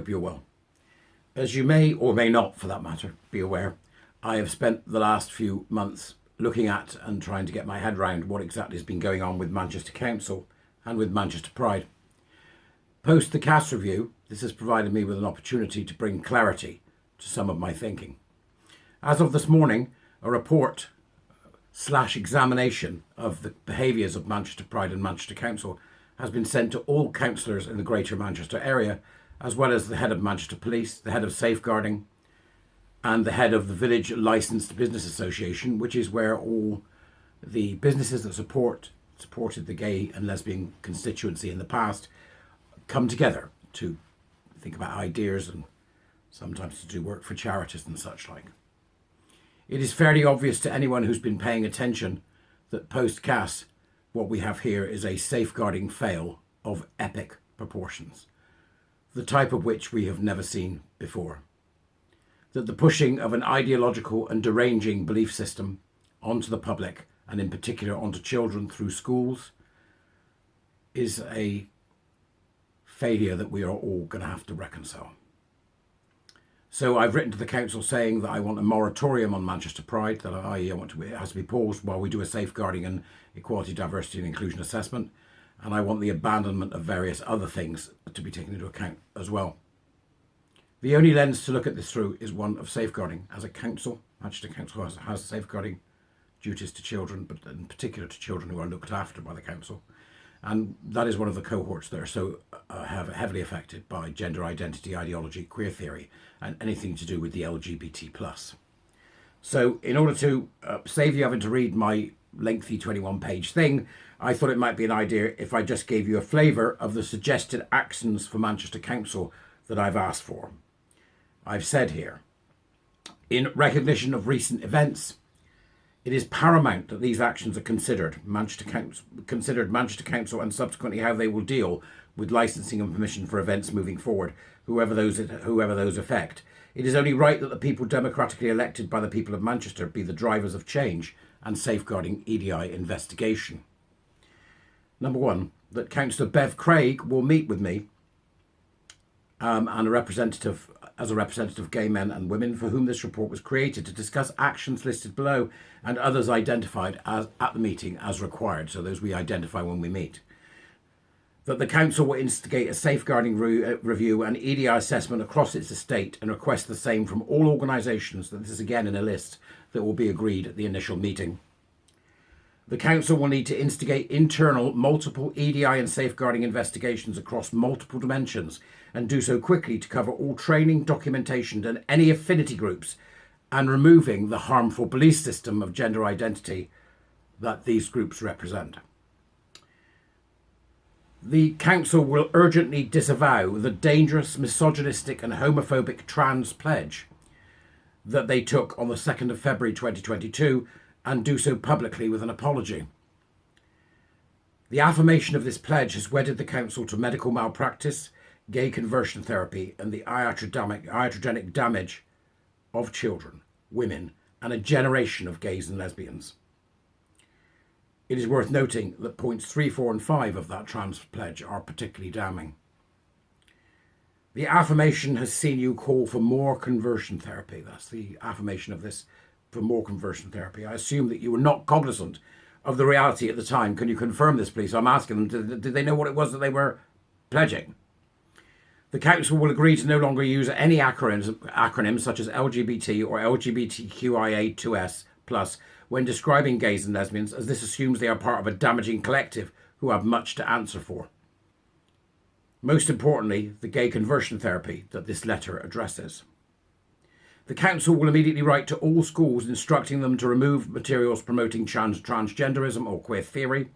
hope you're well. As you may, or may not for that matter, be aware, I have spent the last few months looking at and trying to get my head around what exactly has been going on with Manchester Council and with Manchester Pride. Post the CAS review, this has provided me with an opportunity to bring clarity to some of my thinking. As of this morning, a report / examination of the behaviours of Manchester Pride and Manchester Council has been sent to all councillors in the Greater Manchester area, as well as the head of Manchester Police, the head of Safeguarding, and the head of the Village Licensed Business Association, which is where all the businesses that supported the gay and lesbian constituency in the past come together to think about ideas and sometimes to do work for charities and such like. It is fairly obvious to anyone who's been paying attention that post-CAS, what we have here is a safeguarding fail of epic proportions, the type of which we have never seen before. That the pushing of an ideological and deranging belief system onto the public, and in particular onto children through schools, is a failure that we are all going to have to reconcile. So I've written to the council saying that I want a moratorium on Manchester Pride, that it has to be paused while we do a safeguarding and equality, diversity and inclusion assessment, and I want the abandonment of various other things to be taken into account as well. The only lens to look at this through is one of safeguarding. As a council, Manchester Council has safeguarding duties to children, but in particular to children who are looked after by the council. And that is one of the cohorts that are so heavily affected by gender identity, ideology, queer theory, and anything to do with the LGBT+. So in order to save you having to read my lengthy 21-page thing, I thought it might be an idea if I just gave you a flavour of the suggested actions for Manchester Council that I've asked for. I've said here, in recognition of recent events, it is paramount that these actions are considered Manchester Council and subsequently how they will deal with licensing and permission for events moving forward, whoever those affect. It is only right that the people democratically elected by the people of Manchester be the drivers of change and safeguarding EDI investigation. Number one, that Councillor Bev Craig will meet with me and as a representative of gay men and women for whom this report was created, to discuss actions listed below and others identified at the meeting as required, so those we identify when we meet. That the council will instigate a safeguarding review and EDI assessment across its estate and request the same from all organisations, that this is again in a list that will be agreed at the initial meeting. The council will need to instigate internal multiple EDI and safeguarding investigations across multiple dimensions and do so quickly to cover all training, documentation and any affinity groups, and removing the harmful belief system of gender identity that these groups represent. The council will urgently disavow the dangerous, misogynistic and homophobic trans pledge that they took on the 2nd of February 2022 and do so publicly with an apology. The affirmation of this pledge has wedded the council to medical malpractice, gay conversion therapy and the iatrogenic damage of children, women and a generation of gays and lesbians. It is worth noting that points 3, 4 and 5 of that trans pledge are particularly damning. The affirmation has seen you call for more conversion therapy. That's the affirmation of this, for more conversion therapy. I assume that you were not cognizant of the reality at the time. Can you confirm this, please? I'm asking them, did they know what it was that they were pledging? The council will agree to no longer use any acronyms such as LGBT or LGBTQIA2S+, when describing gays and lesbians, as this assumes they are part of a damaging collective who have much to answer for. Most importantly, the gay conversion therapy that this letter addresses. The council will immediately write to all schools instructing them to remove materials promoting transgenderism or queer theory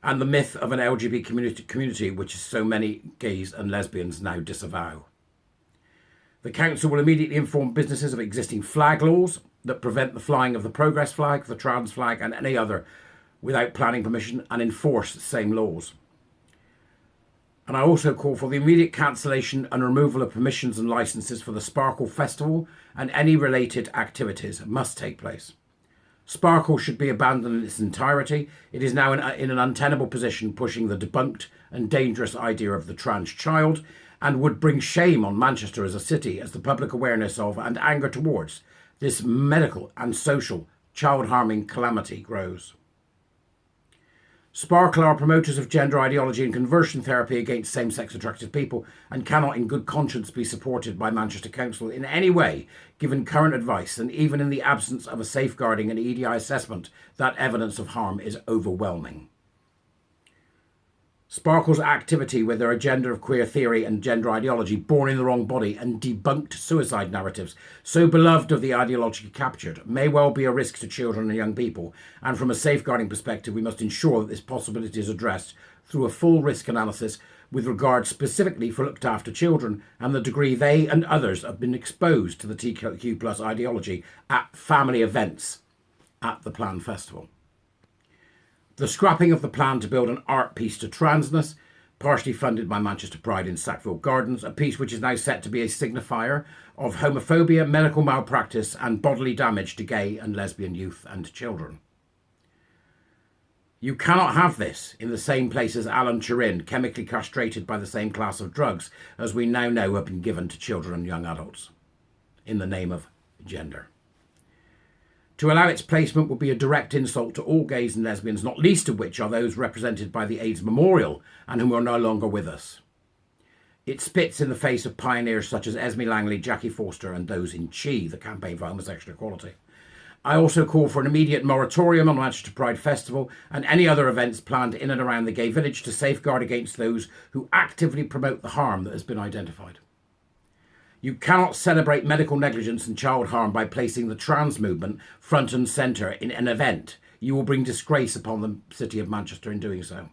and the myth of an LGBT community which so many gays and lesbians now disavow. The council will immediately inform businesses of existing flag laws that prevent the flying of the progress flag, the trans flag and any other without planning permission, and enforce the same laws. And I also call for the immediate cancellation and removal of permissions and licences for the Sparkle Festival, and any related activities must take place. Sparkle should be abandoned in its entirety. It is now in an untenable position, pushing the debunked and dangerous idea of the trans child and would bring shame on Manchester as a city as the public awareness of and anger towards this medical and social child-harming calamity grows. Sparkle are promoters of gender ideology and conversion therapy against same-sex attracted people and cannot in good conscience be supported by Manchester Council in any way, given current advice, and even in the absence of a safeguarding and EDI assessment, that evidence of harm is overwhelming. Sparkle's activity with their agenda of queer theory and gender ideology born in the wrong body and debunked suicide narratives, so beloved of the ideologically captured, may well be a risk to children and young people, and from a safeguarding perspective we must ensure that this possibility is addressed through a full risk analysis with regard specifically for looked after children and the degree they and others have been exposed to the TQ+ ideology at family events at the planned festival. The scrapping of the plan to build an art piece to transness, partially funded by Manchester Pride in Sackville Gardens, a piece which is now set to be a signifier of homophobia, medical malpractice and bodily damage to gay and lesbian youth and children. You cannot have this in the same place as Alan Turing, chemically castrated by the same class of drugs as we now know have been given to children and young adults in the name of gender. To allow its placement would be a direct insult to all gays and lesbians, not least of which are those represented by the AIDS Memorial and whom are no longer with us. It spits in the face of pioneers such as Esme Langley, Jackie Forster and those in CHI, the Campaign for Homosexual Equality. I also call for an immediate moratorium on Manchester Pride Festival and any other events planned in and around the gay village to safeguard against those who actively promote the harm that has been identified. You cannot celebrate medical negligence and child harm by placing the trans movement front and centre in an event. You will bring disgrace upon the City of Manchester in doing so.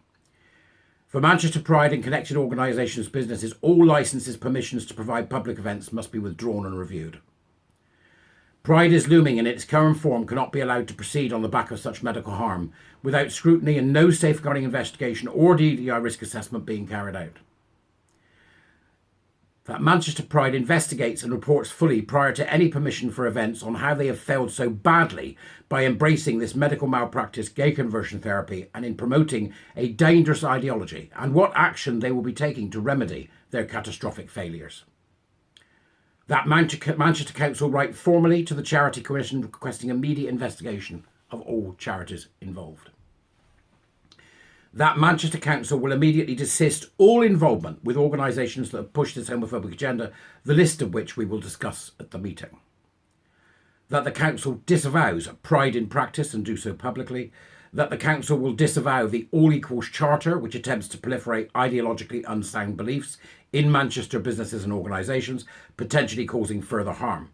For Manchester Pride and connected organisations, businesses, all licences, permissions to provide public events must be withdrawn and reviewed. Pride is looming and in its current form cannot be allowed to proceed on the back of such medical harm without scrutiny and no safeguarding investigation or DDI risk assessment being carried out. That Manchester Pride investigates and reports fully prior to any permission for events on how they have failed so badly by embracing this medical malpractice, gay conversion therapy and in promoting a dangerous ideology, and what action they will be taking to remedy their catastrophic failures. That Manchester Council write formally to the Charity Commission requesting immediate investigation of all charities involved. That Manchester Council will immediately desist all involvement with organisations that have pushed this homophobic agenda, the list of which we will discuss at the meeting. That the Council disavows Pride in practice and do so publicly. That the Council will disavow the All Equals Charter, which attempts to proliferate ideologically unsound beliefs in Manchester businesses and organisations, potentially causing further harm.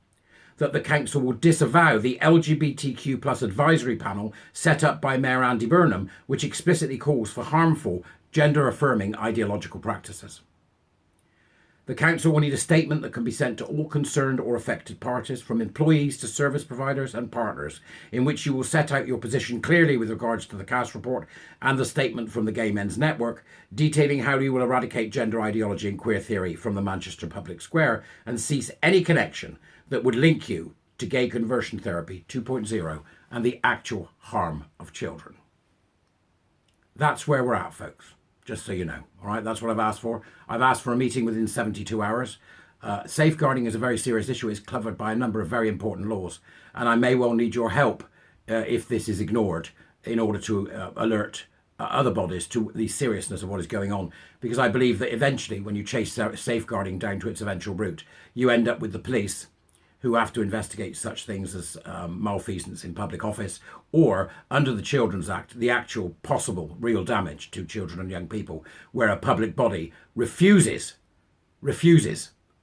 That the Council will disavow the LGBTQ+ advisory panel set up by Mayor Andy Burnham, which explicitly calls for harmful, gender-affirming ideological practices. The Council will need a statement that can be sent to all concerned or affected parties, from employees to service providers and partners, in which you will set out your position clearly with regards to the CAS report and the statement from the Gay Men's Network, detailing how you will eradicate gender ideology and queer theory from the Manchester public square and cease any connection that would link you to gay conversion therapy 2.0 and the actual harm of children. That's where we're at, folks, just so you know. All right, that's what I've asked for. I've asked for a meeting within 72 hours. Safeguarding is a very serious issue. It's covered by a number of very important laws, and I may well need your help if this is ignored in order to alert other bodies to the seriousness of what is going on, because I believe that eventually when you chase safeguarding down to its eventual route, you end up with the police who have to investigate such things as malfeasance in public office, or under the Children's Act, the actual possible real damage to children and young people, where a public body refuses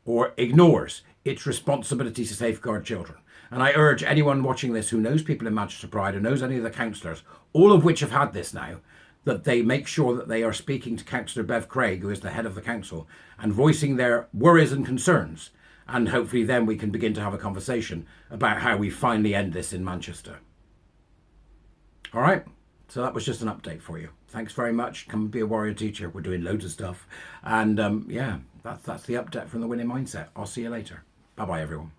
or ignores its responsibility to safeguard children. And I urge anyone watching this who knows people in Manchester Pride, who knows any of the councillors, all of which have had this now, that they make sure that they are speaking to Councillor Bev Craig, who is the head of the council, and voicing their worries and concerns. And hopefully then we can begin to have a conversation about how we finally end this in Manchester. All right, so that was just an update for you. Thanks very much. Come be a warrior teacher. We're doing loads of stuff. And yeah, that's the update from the Winning Mindset. I'll see you later. Bye-bye, everyone.